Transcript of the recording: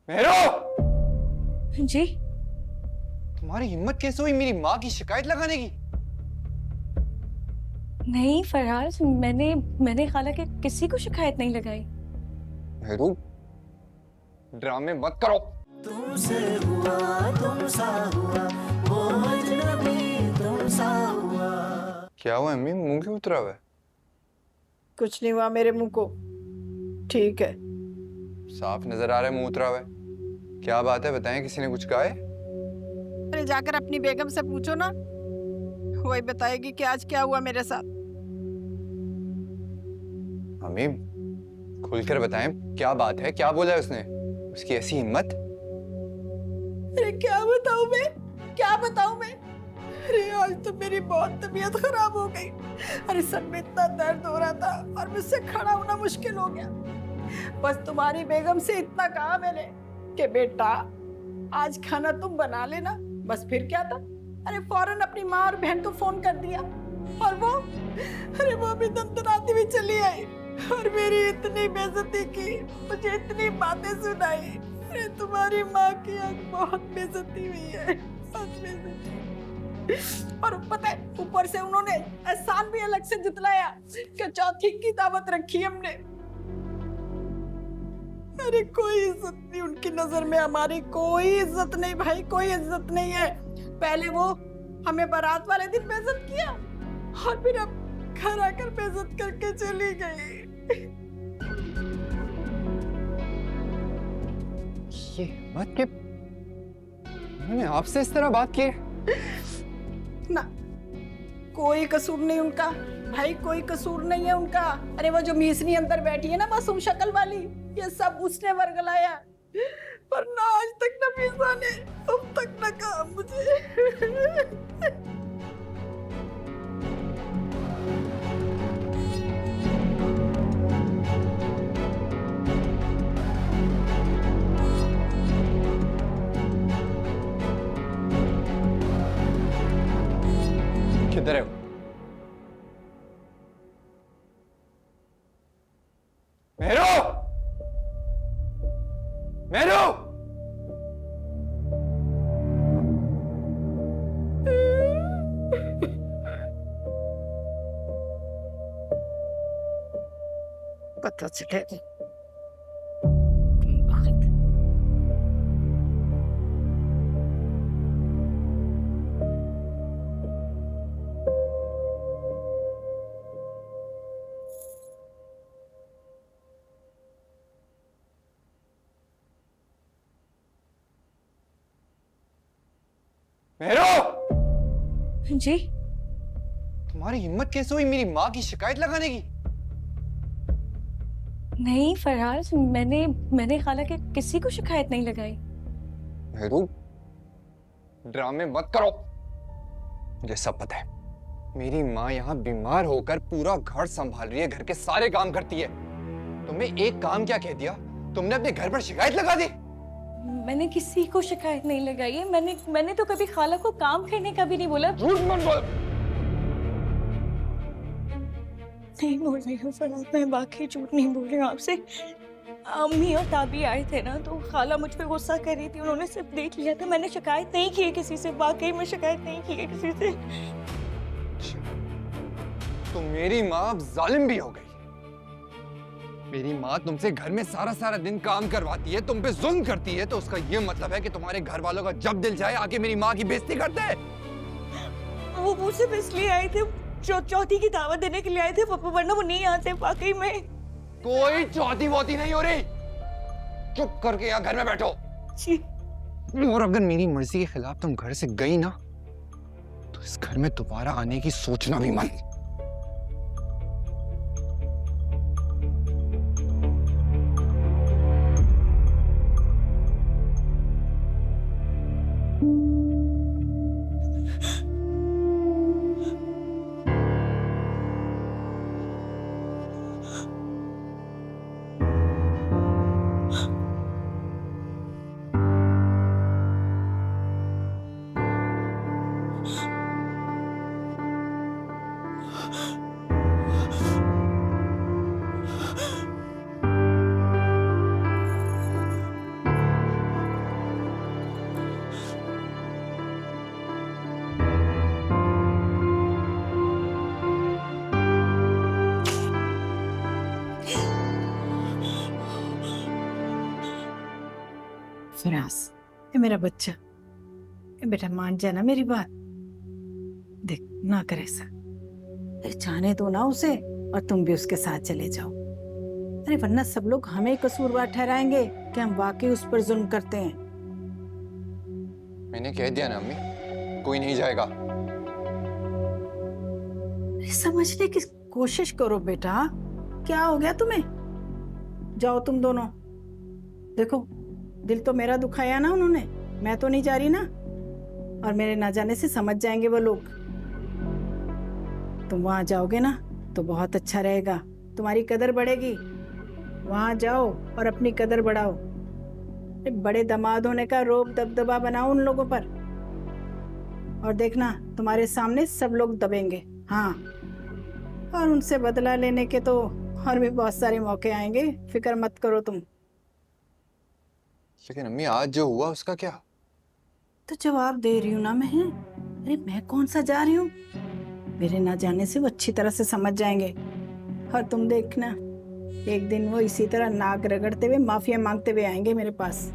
मेरो, जी। तुम्हारी हिम्मत कैसे हुई मेरी माँ की शिकायत लगाने की? नहीं फराज, मैंने खाला के किसी को शिकायत नहीं लगाई। मेरो, ड्रामे मत करो। तुमसे हुआ तुमसा हुआ वो अजनबी तुमसा हुआ। क्या हुआ अम्मी, मुंह क्यों उतरा हुआ है? कुछ नहीं हुआ मेरे मुंह को, ठीक है। साफ नजर आ रहा है मुंह उतरा हुआ है। क्या बात है, बताएं, किसी ने कुछ कहा है? अरे जाकर अपनी बेगम से पूछो ना, वही बताएगी कि आज क्या हुआ मेरे साथ। अम्मी, खुलकर बताएं, क्या बात है, क्या बोला है उसने? उसकी ऐसी हिम्मत? अरे क्या बताऊं मैं, क्या बताऊं मैं। अरे आज तो मेरी बहुत तबीयत खराब हो गई। अरे सर में इतना दर्द हो रहा था और मुझसे खड़ा होना मुश्किल हो गया। बस तुम्हारी बेगम से इतना कहा मैंने कि बेटा आज खाना तुम बना लेना, बस फिर क्या था। अरे फौरन अपनी माँ और बहन को फोन कर दिया और वो भी दंदनाती हुई चली आई और मेरी इतनी बेइज्जती की, मुझे इतनी बातें सुनाई। अरे तुम्हारी माँ की आज बहुत बेइज्जती हुई है, बहुत बेइज्जती। और पता है ऊपर से उन्होंने एहसान भी अलग से जितलाया कि चौथी की दावत रखी हमने। अरे कोई इज्जत नहीं उनकी नजर में, हमारी कोई इज्जत नहीं भाई, कोई इज्जत नहीं है। पहले वो हमें बारात वाले दिन बेइज्जत किया और फिर अब घर आकर बेइज्जत करके चली गई। ये हिम्मत के उन्होंने आपसे इस तरह बात की है? ना, कोई कसूर नहीं उनका भाई, कोई कसूर नहीं है उनका। अरे वो जो मीसनी अंदर बैठी है ना, मासूम शक्ल वाली, ये सब उसने वर्गलाया। पर ना आज तक ना मीसा ने अब तक ना कहा मुझे। किधर है वो? मेरो, मेरो, पता चले मेरो, जी। तुम्हारी हिम्मत कैसे हुई मेरी माँ की शिकायत लगाने की? नहीं फराज, मैंने खाला के किसी को शिकायत नहीं लगाई। मेरो, ड्रामे मत करो। मुझे सब पता है, मेरी माँ यहाँ बीमार होकर पूरा घर संभाल रही है, घर के सारे काम करती है। तुमने एक काम क्या कह दिया, तुमने अपने घर पर शिकायत लगा दी। मैंने किसी को शिकायत नहीं लगाई है। मैंने तो कभी खाला को काम करने का भी नहीं बोला। झूठ मत बोल। नहीं बोल रही हूँ फराज, मैं वाकई झूठ नहीं बोल रही हूँ आपसे। अम्मी और ताबी आए थे ना, तो खाला मुझ पे गुस्सा कर रही थी, उन्होंने सिर्फ देख लिया था। मैंने शिकायत नहीं की है किसी से, वाकई में शिकायत नहीं की है किसी से। तो मेरी माँ अब जालिम भी हो गई। मेरी माँ तुमसे घर में सारा सारा दिन काम करवाती है, तुम पे जुल्म करती है, तो उसका ये मतलब है कि तुम्हारे घर वालों का जब दिल जाए आके मेरी माँ की बेइज्जती करते हैं। वो सिर्फ इसलिए आए थे, चौथी की दावत देने के लिए आए थे, वरना वो नहीं आते वाकई में। कोई चौथी वोती नहीं हो रही। चुप करके यहाँ घर में बैठो। जी। और अगर मेरी मर्जी के खिलाफ तुम घर से गई ना, तो इस घर में दोबारा आने की सोचना भी मत। फराज, ये मेरा बच्चा, ये बेटा मान जाना मेरी बात। देख ना करे ऐसा, अरे जाने दो ना उसे और तुम भी उसके साथ चले जाओ। अरे वरना सब लोग हमें कसूरवार ठहराएंगे कि हम वाकई उस पर जुल्म करते हैं। मैंने कह दिया ना अम्मी, कोई नहीं जाएगा। अरे समझने की कोशिश करो बेटा, क्या हो गया तुम्हें? जाओ तुम दोनों। देखो दिल तो मेरा दुखाया ना उन्होंने, मैं तो नहीं जा रही ना, और मेरे ना जाने से समझ जाएंगे वो लोग। तुम वहां जाओगे ना तो बहुत अच्छा रहेगा, तुम्हारी कदर बढ़ेगी। वहां जाओ और अपनी कदर बढ़ाओ। बड़े दामाद होने का रोब दबदबा बनाओ उन लोगों पर, और देखना तुम्हारे सामने सब लोग दबेंगे। हाँ, और उनसे बदला लेने के तो और भी बहुत सारे मौके आएंगे, फिक्र मत करो तुम। लेकिन अम्मी आज जो हुआ उसका क्या? तो जवाब दे रही हूँ ना मैं। अरे मैं कौन सा जा रही हूँ? मेरे ना जाने से वो अच्छी तरह से समझ जाएंगे, और तुम देखना एक दिन वो इसी तरह नाक रगड़ते हुए माफिया मांगते हुए आएंगे मेरे पास।